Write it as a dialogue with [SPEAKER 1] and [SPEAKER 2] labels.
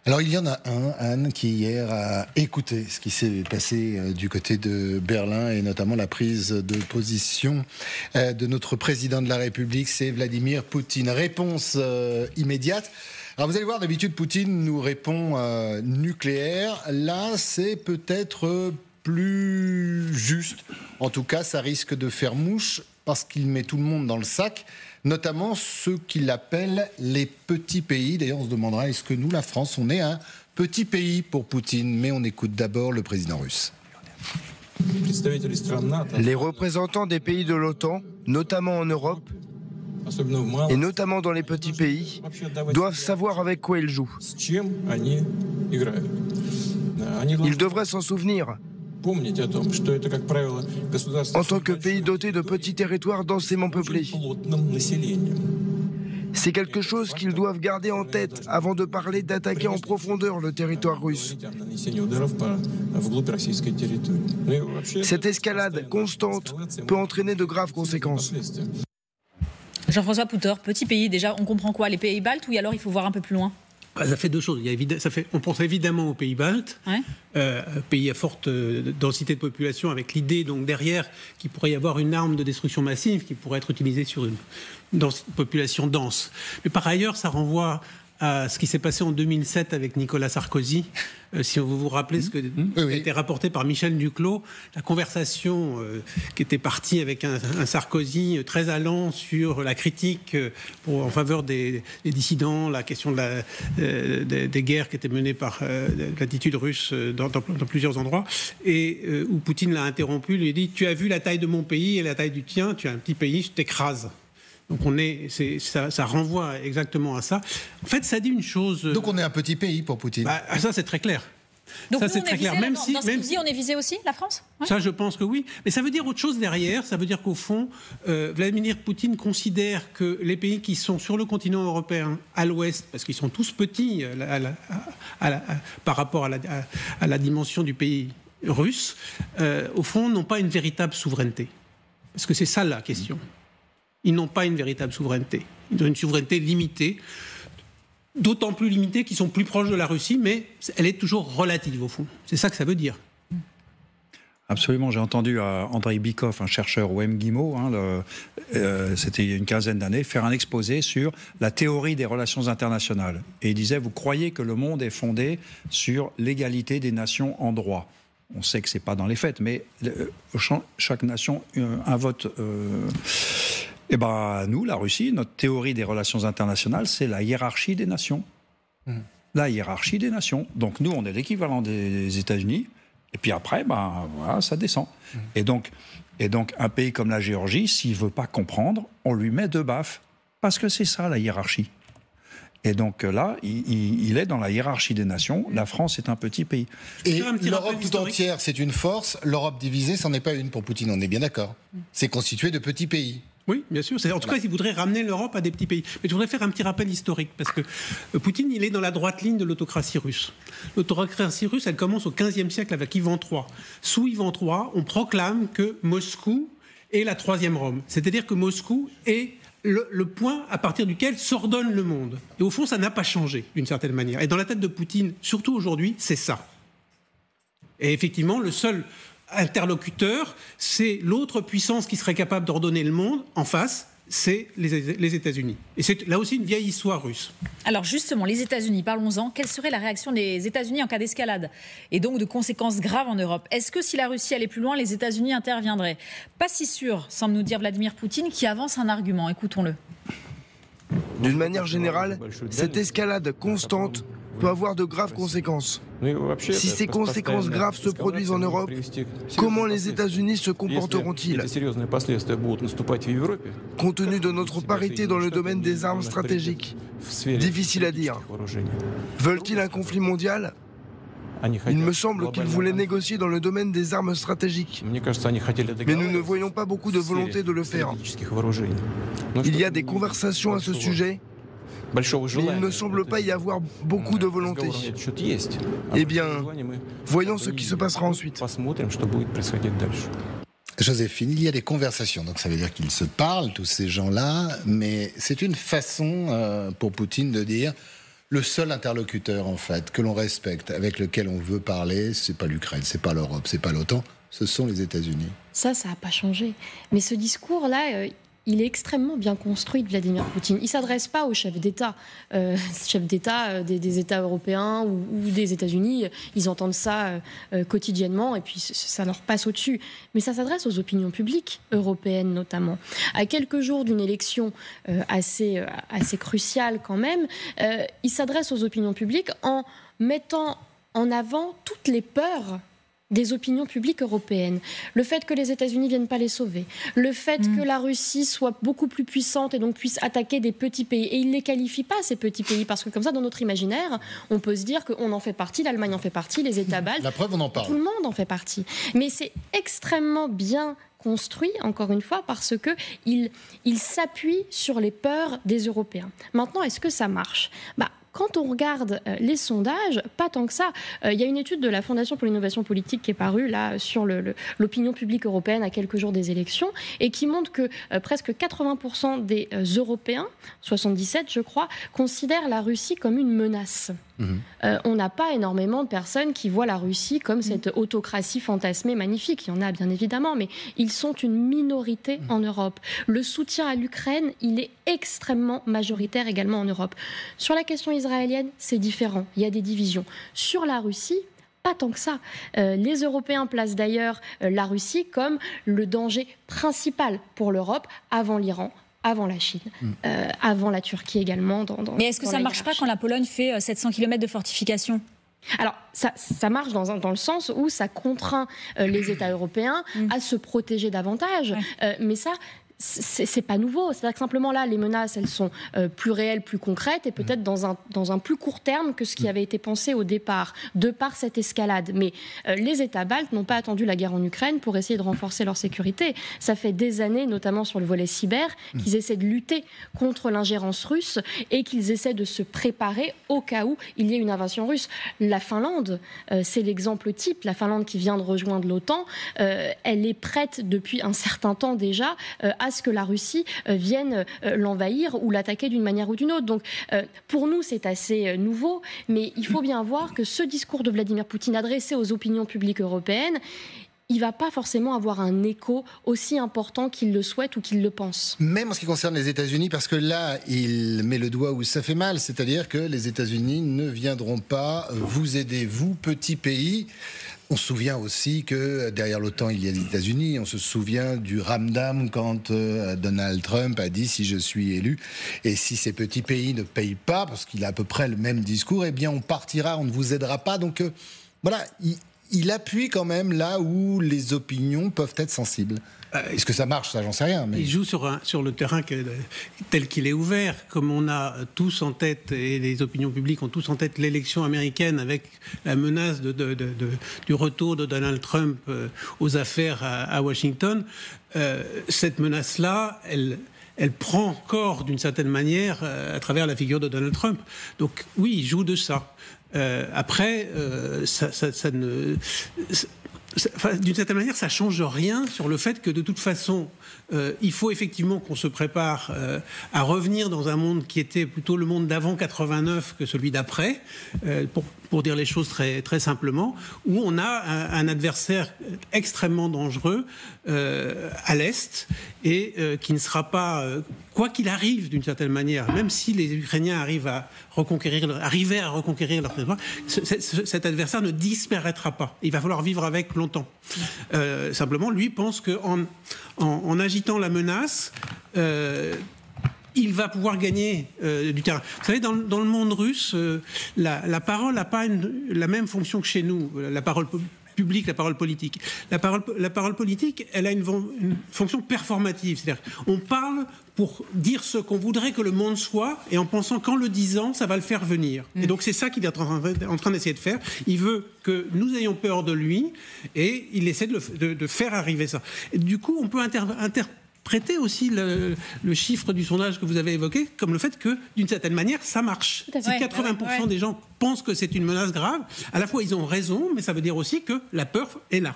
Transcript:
[SPEAKER 1] Alors il y en a un, Anne, qui hier a écouté ce qui s'est passé du côté de Berlin et notamment la prise de position de notre président de la République, c'est Vladimir Poutine. Réponse immédiate. Alors vous allez voir, d'habitude Poutine nous répond nucléaire. Là, c'est peut-être plus juste. En tout cas, ça risque de faire mouche parce qu'il met tout le monde dans le sac, notamment ceux qu'il appelle les petits pays. D'ailleurs, on se demandera, est-ce que nous, la France, on est un petit pays pour Poutine? Mais on écoute d'abord le président russe.
[SPEAKER 2] Les représentants des pays de l'OTAN, notamment en Europe, et notamment dans les petits pays, doivent savoir avec quoi ils jouent. Ils devraient s'en souvenir. En tant que pays doté de petits territoires densément peuplés. C'est quelque chose qu'ils doivent garder en tête avant de parler d'attaquer en profondeur le territoire russe. Cette escalade constante peut entraîner de graves conséquences.
[SPEAKER 3] Jean-François Poutor, petit pays, déjà, on comprend quoi? Les pays baltes, ou alors il faut voir un peu plus loin?
[SPEAKER 4] Ça fait deux choses. On pense évidemment aux pays baltes,
[SPEAKER 3] ouais.
[SPEAKER 4] Pays à forte densité de population, avec l'idée donc derrière qu'il pourrait y avoir une arme de destruction massive qui pourrait être utilisée sur une population dense. Mais par ailleurs, ça renvoie à ce qui s'est passé en 2007 avec Nicolas Sarkozy. Si vous vous rappelez ce que a été rapporté par Michel Duclos, la conversation qui était partie avec un Sarkozy très allant sur la critique en faveur des dissidents, la question des guerres qui étaient menées par l'attitude russe dans plusieurs endroits, et où Poutine l'a interrompu, lui a dit « Tu as vu la taille de mon pays et la taille du tien, tu es un petit pays, je t'écrase ». Donc ça renvoie exactement à ça. En fait, ça dit une chose.
[SPEAKER 1] Donc on est un petit pays pour Poutine.
[SPEAKER 4] Ça c'est très clair.
[SPEAKER 3] Donc
[SPEAKER 4] ça
[SPEAKER 3] nous,
[SPEAKER 4] c'est
[SPEAKER 3] on
[SPEAKER 4] très
[SPEAKER 3] est
[SPEAKER 4] clair.
[SPEAKER 3] Visé,
[SPEAKER 4] même
[SPEAKER 3] dans
[SPEAKER 4] si,
[SPEAKER 3] ce qu'il dit, on est visé aussi, la France, ouais.
[SPEAKER 4] Ça, je pense que oui. Mais ça veut dire autre chose derrière. Ça veut dire qu'au fond, Vladimir Poutine considère que les pays qui sont sur le continent européen, à l'ouest, parce qu'ils sont tous petits par rapport à la dimension du pays russe, au fond, n'ont pas une véritable souveraineté. Parce que c'est ça la question. Ils n'ont pas une véritable souveraineté. Ils ont une souveraineté limitée, d'autant plus limitée qu'ils sont plus proches de la Russie, mais elle est toujours relative, au fond. C'est ça que ça veut dire.
[SPEAKER 5] Absolument. J'ai entendu Andrei Bykov, un chercheur au MGIMO, c'était il y a une quinzaine d'années, faire un exposé sur la théorie des relations internationales. Et il disait, vous croyez que le monde est fondé sur l'égalité des nations en droit. On sait que ce n'est pas dans les faits, mais chaque nation un vote... Eh bien, nous, la Russie, notre théorie des relations internationales, c'est la hiérarchie des nations. La hiérarchie des nations. Donc, nous, on est l'équivalent des États-Unis. Et puis après, voilà, ça descend. Et donc, un pays comme la Géorgie, s'il ne veut pas comprendre, on lui met deux baffes. Parce que c'est ça, la hiérarchie. Et donc là, il est dans la hiérarchie des nations. La France est un petit pays.
[SPEAKER 1] Et l'Europe tout entière, c'est une force. L'Europe divisée, c'en est pas une pour Poutine, on est bien d'accord. C'est constitué de petits pays.
[SPEAKER 4] Oui, bien sûr. En tout cas, il voudrait ramener l'Europe à des petits pays. Mais je voudrais faire un petit rappel historique, parce que Poutine, il est dans la droite ligne de l'autocratie russe. L'autocratie russe, elle commence au XVe siècle avec Ivan III. Sous Ivan III, on proclame que Moscou est la troisième Rome. C'est-à-dire que Moscou est le point à partir duquel s'ordonne le monde. Et au fond, ça n'a pas changé, d'une certaine manière. Et dans la tête de Poutine, surtout aujourd'hui, c'est ça. Et effectivement, le seul interlocuteur, c'est l'autre puissance qui serait capable d'ordonner le monde en face, c'est les États-Unis. Et c'est là aussi une vieille histoire russe.
[SPEAKER 3] Alors justement, les États-Unis, parlons-en. Quelle serait la réaction des États-Unis en cas d'escalade et donc de conséquences graves en Europe? Est-ce que si la Russie allait plus loin, les États-Unis interviendraient? Pas si sûr, semble nous dire Vladimir Poutine, qui avance un argument. Écoutons-le.
[SPEAKER 2] D'une manière générale, cette escalade constante peut avoir de graves conséquences. Si ces conséquences graves se produisent en Europe, comment les États-Unis se comporteront-ils? Compte tenu de notre parité dans le domaine des armes stratégiques, difficile à dire. Veulent-ils un conflit mondial? Il me semble qu'ils voulaient négocier dans le domaine des armes stratégiques. Mais nous ne voyons pas beaucoup de volonté de le faire. Il y a des conversations à ce sujet, mais il ne semble pas y avoir beaucoup de volonté. Eh bien, voyons ce qui se passera ensuite.
[SPEAKER 1] Joséphine, il y a des conversations, donc ça veut dire qu'ils se parlent, tous ces gens-là, mais c'est une façon pour Poutine de dire le seul interlocuteur, en fait, que l'on respecte, avec lequel on veut parler, c'est pas l'Ukraine, c'est pas l'Europe, c'est pas l'OTAN, ce sont les États-Unis.
[SPEAKER 6] Ça n'a pas changé. Mais ce discours-là, il est extrêmement bien construit de Vladimir Poutine. Il ne s'adresse pas aux chefs d'État. Chefs d'État des États européens ou des États-Unis, ils entendent ça quotidiennement et puis ça leur passe au-dessus. Mais ça s'adresse aux opinions publiques européennes notamment. À quelques jours d'une élection assez cruciale quand même, il s'adresse aux opinions publiques en mettant en avant toutes les peurs des opinions publiques européennes. Le fait que les États-Unis ne viennent pas les sauver. Le fait que la Russie soit beaucoup plus puissante et donc puisse attaquer des petits pays. Et il ne les qualifie pas, ces petits pays, parce que comme ça, dans notre imaginaire, on peut se dire qu'on en fait partie, l'Allemagne en fait partie, les États baltes.
[SPEAKER 1] La preuve, on en parle.
[SPEAKER 6] Tout le monde en fait partie. Mais c'est extrêmement bien construit, encore une fois, parce qu'il s'appuie sur les peurs des Européens. Maintenant, est-ce que ça marche ? Quand on regarde les sondages, pas tant que ça. Il y a une étude de la Fondation pour l'innovation politique qui est parue là, sur l'opinion publique européenne à quelques jours des élections et qui montre que presque 80% des Européens, 77 je crois, considèrent la Russie comme une menace. On n'a pas énormément de personnes qui voient la Russie comme cette autocratie fantasmée magnifique. Il y en a bien évidemment, mais ils sont une minorité en Europe. Le soutien à l'Ukraine, il est extrêmement majoritaire également en Europe. Sur la question israélienne, c'est différent. Il y a des divisions. Sur la Russie, pas tant que ça. Les Européens placent d'ailleurs la Russie comme le danger principal pour l'Europe avant l'Iran, avant la Chine, avant la Turquie également.
[SPEAKER 3] Mais est-ce que ça ne marche pas quand la Pologne fait 700 km de fortifications ?
[SPEAKER 6] Alors, ça marche dans le sens où ça contraint les États européens à se protéger davantage. Mais ça, c'est pas nouveau. C'est-à-dire que simplement là, les menaces, elles sont plus réelles, plus concrètes et peut-être dans un plus court terme que ce qui avait été pensé au départ, de par cette escalade. Mais les États baltes n'ont pas attendu la guerre en Ukraine pour essayer de renforcer leur sécurité. Ça fait des années, notamment sur le volet cyber, qu'ils essaient de lutter contre l'ingérence russe et qu'ils essaient de se préparer au cas où il y ait une invasion russe. La Finlande, c'est l'exemple type. La Finlande qui vient de rejoindre l'OTAN, elle est prête depuis un certain temps déjà à ce que la Russie vienne l'envahir ou l'attaquer d'une manière ou d'une autre. Donc, pour nous, c'est assez nouveau, mais il faut bien voir que ce discours de Vladimir Poutine adressé aux opinions publiques européennes, il ne va pas forcément avoir un écho aussi important qu'il le souhaite ou qu'il le pense.
[SPEAKER 1] Même en ce qui concerne les États-Unis, parce que là, il met le doigt où ça fait mal, c'est-à-dire que les États-Unis ne viendront pas vous aider, vous, petit pays. On se souvient aussi que derrière l'OTAN, il y a les États-Unis. On se souvient du ramdam quand Donald Trump a dit « si je suis élu ». Et si ces petits pays ne payent pas, parce qu'il a à peu près le même discours, eh bien on partira, on ne vous aidera pas. Donc voilà, il appuie quand même là où les opinions peuvent être sensibles. Est-ce que ça marche? Ça, j'en sais rien. Mais...
[SPEAKER 4] Il joue sur le terrain tel qu'il est ouvert. Comme on a tous en tête, et les opinions publiques ont tous en tête l'élection américaine avec la menace du retour de Donald Trump aux affaires à Washington, cette menace-là, elle prend corps d'une certaine manière à travers la figure de Donald Trump. Donc oui, il joue de ça. Après, ça ne... d'une certaine manière, ça ne change rien sur le fait que de toute façon, il faut effectivement qu'on se prépare à revenir dans un monde qui était plutôt le monde d'avant 89 que celui d'après, pour dire les choses très, très simplement, où on a un adversaire extrêmement dangereux à l'Est et qui ne sera pas, quoi qu'il arrive d'une certaine manière, même si les Ukrainiens arrivaient à reconquérir leur territoire, cet adversaire ne disparaîtra pas. Il va falloir vivre avec longtemps. Simplement, lui pense qu'en agitant la menace, il va pouvoir gagner du terrain. Vous savez, dans le monde russe, la parole n'a pas la même fonction que chez nous, la parole publique, la parole politique. La parole politique, elle a une fonction performative. C'est-à-dire on parle pour dire ce qu'on voudrait que le monde soit, et en pensant qu'en le disant, ça va le faire venir. Et donc c'est ça qu'il est en train d'essayer de faire. Il veut que nous ayons peur de lui, et il essaie de faire arriver ça. Et du coup, on peut interpréter aussi le chiffre du sondage que vous avez évoqué comme le fait que, d'une certaine manière, ça marche. Si 80% des gens pensent que c'est une menace grave, à la fois ils ont raison, mais ça veut dire aussi que la peur est là.